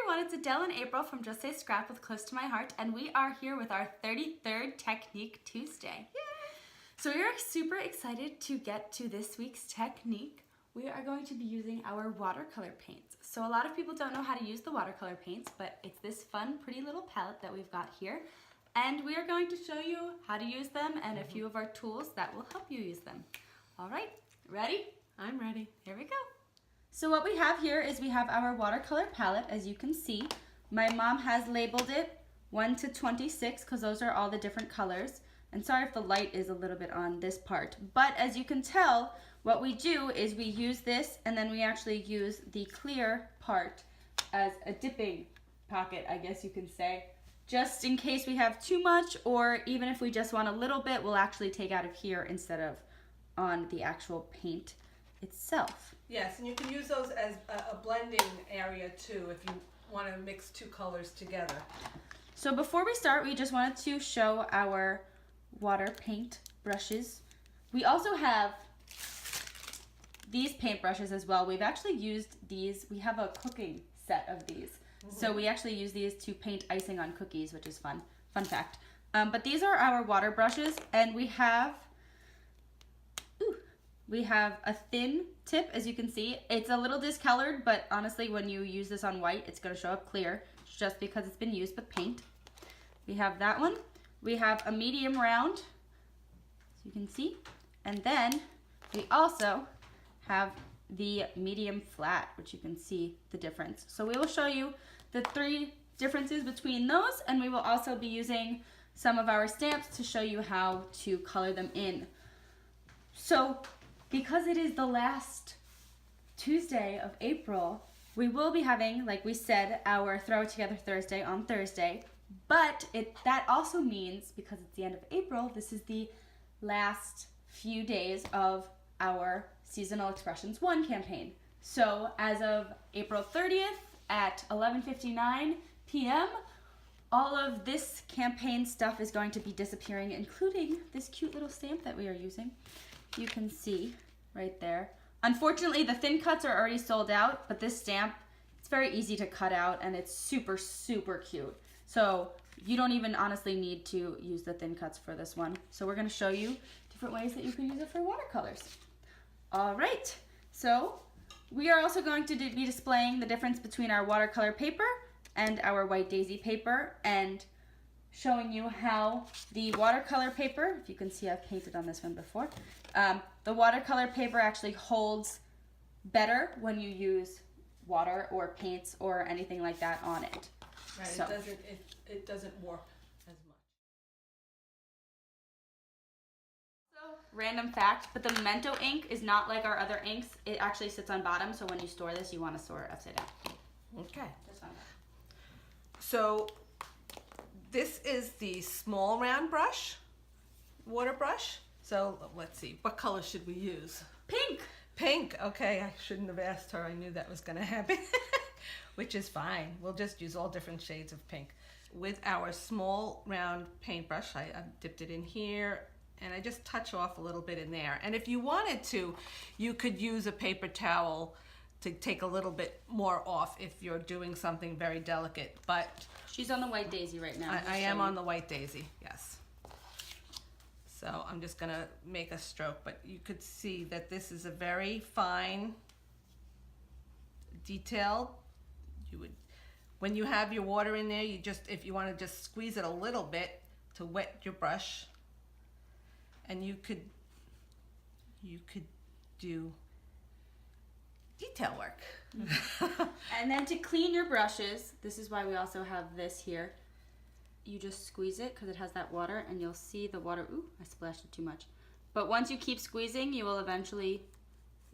everyone, it's Adele and April from Just Say Scrap with Close to My Heart, and we are here with our 33rd Technique Tuesday. Yay! So we are super excited to get to this week's technique. We are going to be using our watercolor paints. So a lot of people don't know how to use the watercolor paints, but it's this fun, pretty little palette that we've got here. And we are going to show you how to use them and a few of our tools that will help you use them. All right, ready? I'm ready. Here we go. So what we have here is we have our watercolor palette, as you can see. My mom has labeled it 1 to 26 because those are all the different colors. And sorry if the light is a little bit on this part. But as you can tell, what we do is we use this and then we actually use the clear part as a dipping pocket, I guess you can say. Just in case we have too much, or even if we just want a little bit, we'll actually take out of here instead of on the actual paint itself. Yes, and you can use those as a blending area too if you want to mix two colors together. So before we start, we just wanted to show our water paint brushes. We also have these paint brushes as well. We've actually used these. We have a cooking set of these. So we actually use these to paint icing on cookies, which is fun. Fun fact. But these are our water brushes, and we have a thin tip, as you can see. It's a little discolored, but honestly, when you use this on white, it's going to show up clear, just because it's been used with paint. We have that one. We have a medium round, as you can see. And then we also have the medium flat, which you can see the difference. So we will show you the three differences between those, and we will also be using some of our stamps to show you how to color them in. So because it is the last Tuesday of April, we will be having, like we said, our Throw It Together Thursday on Thursday. But that also means, because it's the end of April, this is the last few days of our Seasonal Expressions 1 campaign. So as of April 30th at 11:59 p.m., all of this campaign stuff is going to be disappearing, including this cute little stamp that we are using. You can see right there. Unfortunately, the thin cuts are already sold out, but this stamp, it's very easy to cut out and it's super, super cute. So you don't even honestly need to use the thin cuts for this one. So we're gonna show you different ways that you can use it for watercolors. All right, so we are also going to be displaying the difference between our watercolor paper and our white daisy paper, and showing you how the watercolor paper, if you can see I've painted on this one before, the watercolor paper actually holds better when you use water or paints or anything like that on it. Right, So. it doesn't warp as much. So, random fact, but the Memento ink is not like our other inks. It actually sits on bottom, so when you store this, you want to store it upside down. Okay. Just on that. So this is the small round brush, water brush. So let's see, what color should we use? Pink! Pink, okay, I shouldn't have asked her. I knew that was gonna happen, which is fine. We'll just use all different shades of pink. With our small round paintbrush, I dipped it in here and I just touch off a little bit in there. And if you wanted to, you could use a paper towel to take a little bit more off if you're doing something very delicate, but She's on the white daisy right now. I am on the white daisy, yes. So I'm just gonna make a stroke, but you could see that this is a very fine detail. You would, when you have your water in there, you just, if you want to just squeeze it a little bit to wet your brush, and you could do detail work. And then to clean your brushes, this is why we also have this here. You just squeeze it because it has that water, and you'll see the water. Ooh, I splashed it too much. But once you keep squeezing, you will eventually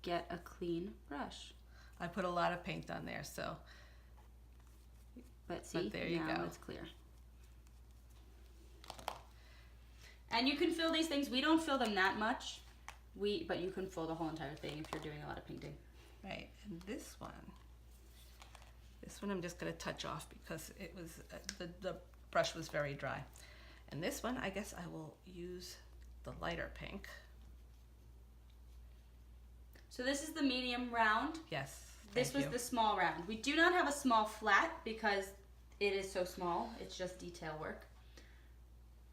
get a clean brush. I put a lot of paint on there, so. But see, there you now go. it's clear. And you can fill these things. We don't fill them that much, but you can fill the whole entire thing if you're doing a lot of painting. Right, and this one I'm just going to touch off because it was the brush was very dry. And this one, I guess I will use the lighter pink. So this is the medium round. Yes. This was the small round. We do not have a small flat because it is so small. It's just detail work.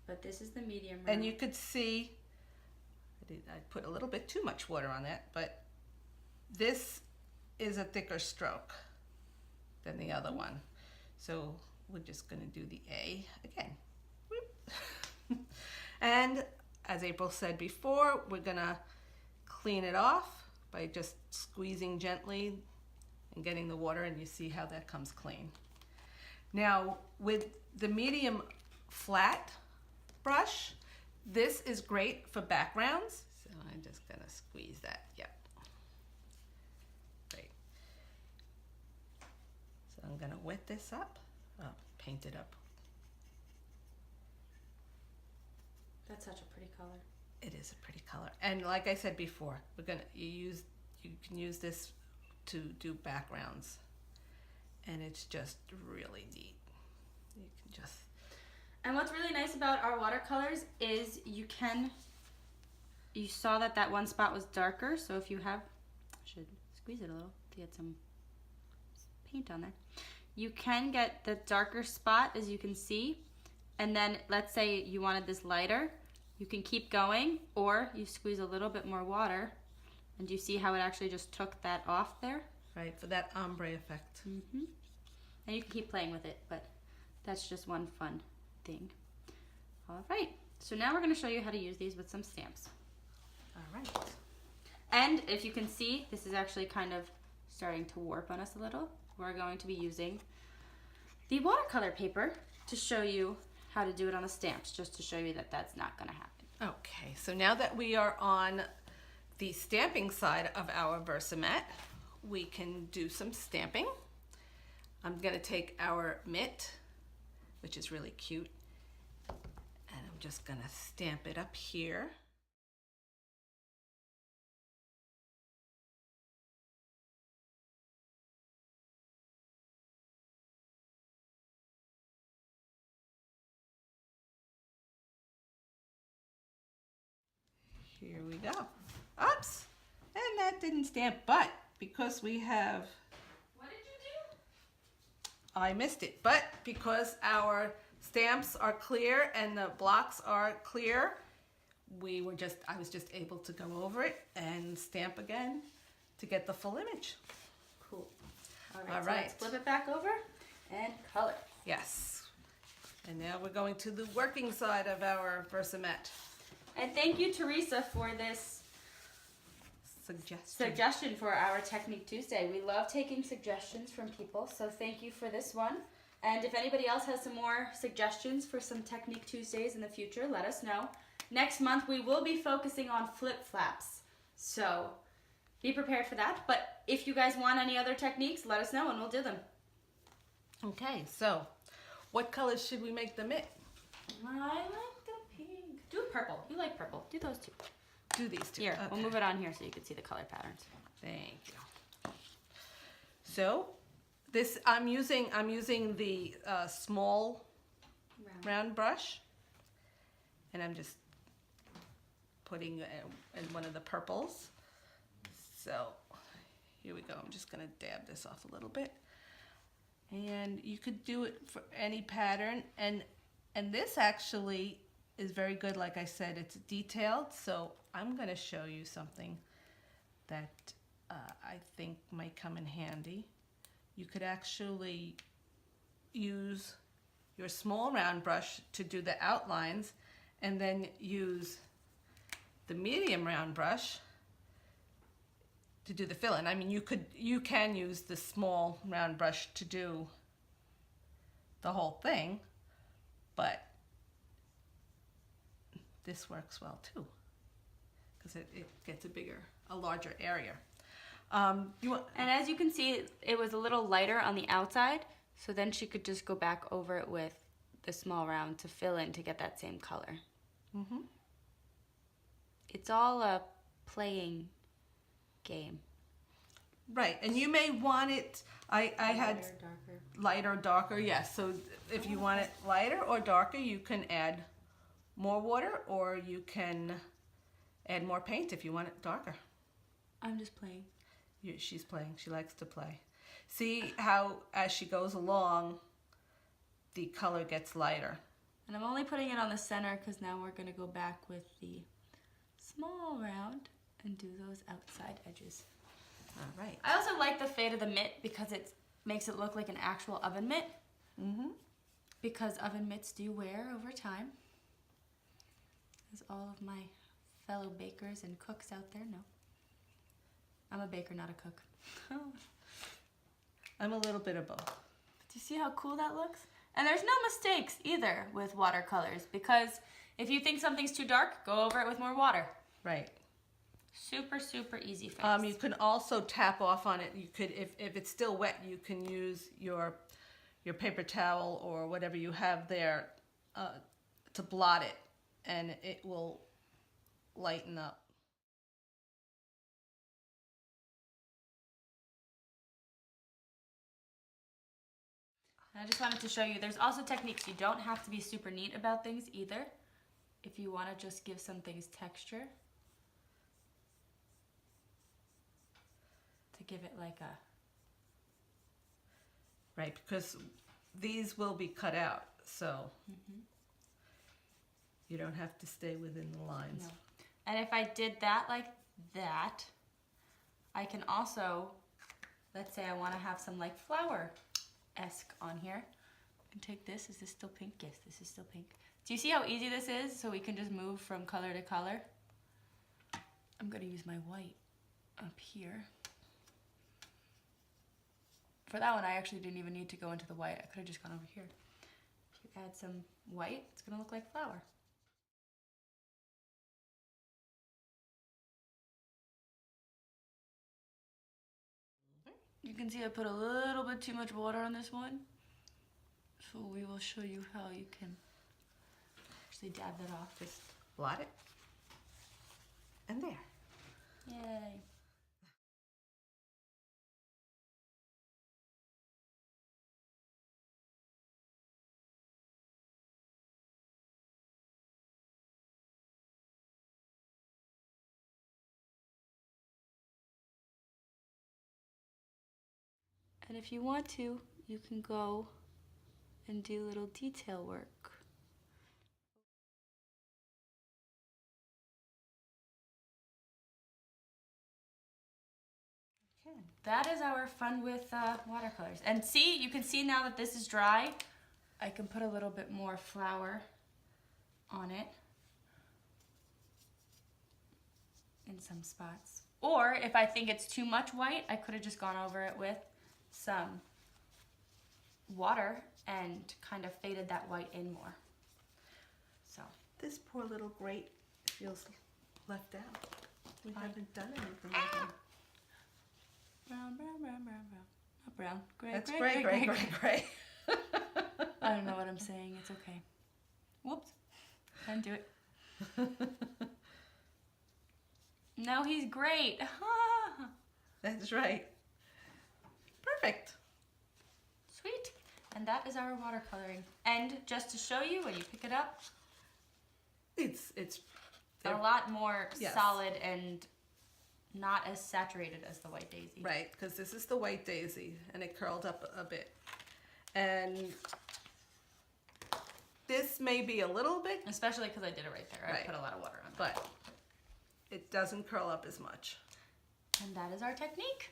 But this is the medium round. And you could see, I put a little bit too much water on that, but this is a thicker stroke than the other one. So we're just going to do the A again. And as April said before, we're going to clean it off by just squeezing gently and getting the water, and you see how that comes clean. Now with the medium flat brush, this is great for backgrounds. So I'm just gonna squeeze that, yep. Great. So I'm gonna wet this up, paint it up. That's such a pretty color. It is a pretty color. And like I said before, you can use this to do backgrounds, and it's just really neat. You can just. And what's really nice about our watercolors is you saw that one spot was darker, so if you have, I should squeeze it a little to get some paint on there. You can get the darker spot, as you can see, and then let's say you wanted this lighter, you can keep going, or you squeeze a little bit more water, and you see how it actually just took that off there? Right, for that ombre effect. Mm-hmm. And you can keep playing with it, but that's just one fun thing. All right, so now we're going to show you how to use these with some stamps. All right. And if you can see, this is actually kind of starting to warp on us a little. We're going to be using the watercolor paper to show you how to do it on the stamps, just to show you that that's not going to happen. Okay, so now that we are on the stamping side of our Versamat, we can do some stamping. I'm going to take our mitt, which is really cute, and I'm just going to stamp it up here. Here we go. Oops, and that didn't stamp, but because we have, What did you do? I missed it, but because our stamps are clear and the blocks are clear, I was just able to go over it and stamp again to get the full image. Cool. All So right. let's flip it back over and color. Yes. And now we're going to the working side of our Versamat. And thank you, Teresa, for this suggestion for our Technique Tuesday. We love taking suggestions from people, so thank you for this one. And if anybody else has some more suggestions for some Technique Tuesdays in the future, let us know. Next month, we will be focusing on flip flaps, so be prepared for that. But if you guys want any other techniques, let us know and we'll do them. Okay, so what colors should we make the mitt? I like the pink. Do purple. You like purple. Do those two. Do these two. Here, Okay. we'll move it on here so you can see the color patterns. Thank you. So this I'm using the small round brush, and I'm just putting in one of the purples. So here we go. I'm just gonna dab this off a little bit, and you could do it for any pattern, and this actually is very good. Like I said, it's detailed, so I'm going to show you something that I think might come in handy. You could actually use your small round brush to do the outlines, and then use the medium round brush to do the fill-in. I mean, you can use the small round brush to do the whole thing, but this works well too, because it gets a larger area. And as you can see, it was a little lighter on the outside, so then she could just go back over it with the small round to fill in to get that same color. Mm-hmm. It's all a playing game. Right, and you may want it, I had lighter or darker, yes. So if you want it lighter or darker, you can add more water, or you can add more paint if you want it darker. I'm just playing. She's playing. She likes to play. See how as she goes along, the color gets lighter. And I'm only putting it on the center because now we're going to go back with the small round and do those outside edges. All right. I also like the fade of the mitt because it makes it look like an actual oven mitt. Mm-hmm. Because oven mitts do wear over time. As all of my fellow bakers and cooks out there know. I'm a baker, not a cook. I'm a little bit of both. Do you see how cool that looks? And there's no mistakes either with watercolors because if you think something's too dark, go over it with more water. Right. Super, super easy fix. You can also tap off on it. You could, if it's still wet, you can use your paper towel or whatever you have there to blot it, and it will lighten up. I just wanted to show you, there's also techniques. You don't have to be super neat about things either. If you want to just give some things texture. To give it like a... Right, because these will be cut out, so you don't have to stay within the lines. No. And if I did that like that, I can also, let's say I want to have some like flower-esque on here. And take this. Is this still pink? Yes, this is still pink. Do you see how easy this is? So we can just move from color to color. I'm going to use my white up here. For that one, I actually didn't even need to go into the white. I could have just gone over here. If you add some white, it's going to look like flour. You can see I put a little bit too much water on this one. So we will show you how you can actually dab that off. Just blot it. And there. Yay. And if you want to, you can go and do little detail work. Okay. That is our fun with watercolors. And see, you can see now that this is dry, I can put a little bit more flour on it in some spots. Or if I think it's too much white, I could have just gone over it with some water and kind of faded that white in more. So This poor little grate feels left out. We haven't done anything with him. brown, brown, brown, brown, brown. Not brown. Gray, That's gray, gray. I don't know what I'm saying. It's okay. Whoops. Didn't do it. No, he's great. That's right. Perfect. Sweet. And that is our watercoloring. And just to show you, when you pick it up, It's a lot more Yes. solid and not as saturated as the white daisy. right, because this is the white daisy and it curled up a bit. And this may be a little bit, Especially because I did it right there. I Right. put a lot of water on it. but it doesn't curl up as much. And that is our technique.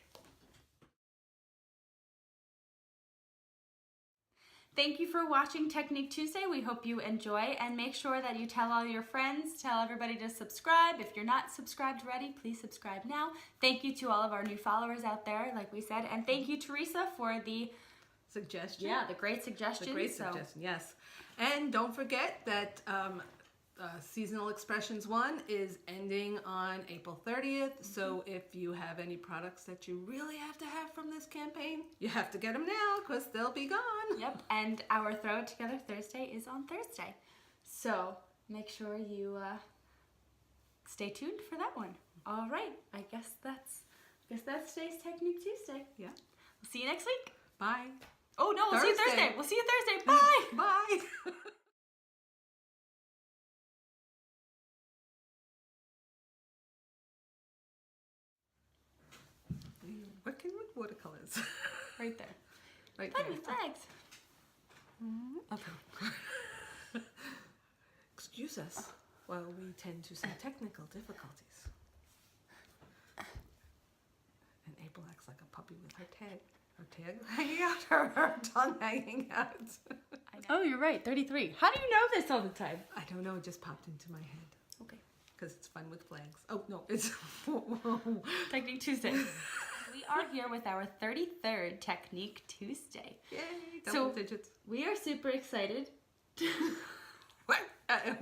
Thank you for watching Technique Tuesday. We hope you enjoy, and make sure that you tell all your friends, tell everybody to subscribe. If you're not subscribed already, please subscribe now. Thank you to all of our new followers out there, like we said, and thank you, Teresa, for the Suggestion? the great suggestion. The great suggestion, yes. And don't forget that Seasonal Expressions 1 is ending on April 30th. So if you have any products that you really have to have from this campaign, you have to get them now because they'll be gone. Yep, and our Throw It Together Thursday is on Thursday. So make sure you stay tuned for that one. All right, I guess that's today's Technique Tuesday. Yeah. We'll see you next week. Bye. Oh no, we'll see you Thursday. Thursday. We'll see you Thursday. Bye. Bye. working with watercolors. Right there. Right Funny there. flags. Okay. Excuse us while we tend to some technical difficulties. And April acts like a puppy with her tail hanging out, her tongue hanging out. Oh, you're right. 33. How do you know this all the time? I don't know, it just popped into my head. Okay. Because it's fun with flags. Oh, no, it's... Technique Tuesday. We are here with our 33rd Technique Tuesday. Yay, double So- digits. We are super excited. What?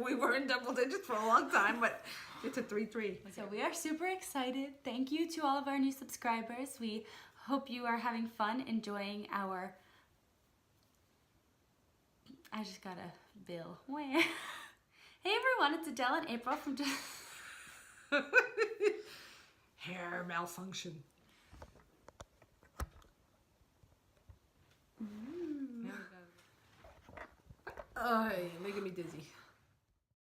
We were in double digits for a long time, but it's a 3-3. So we are super excited. Thank you to all of our new subscribers. We hope you are having fun enjoying our... I just got a bill. Hey everyone, it's Adele and April from... Hair malfunction. There we go. Oh, you're making me dizzy.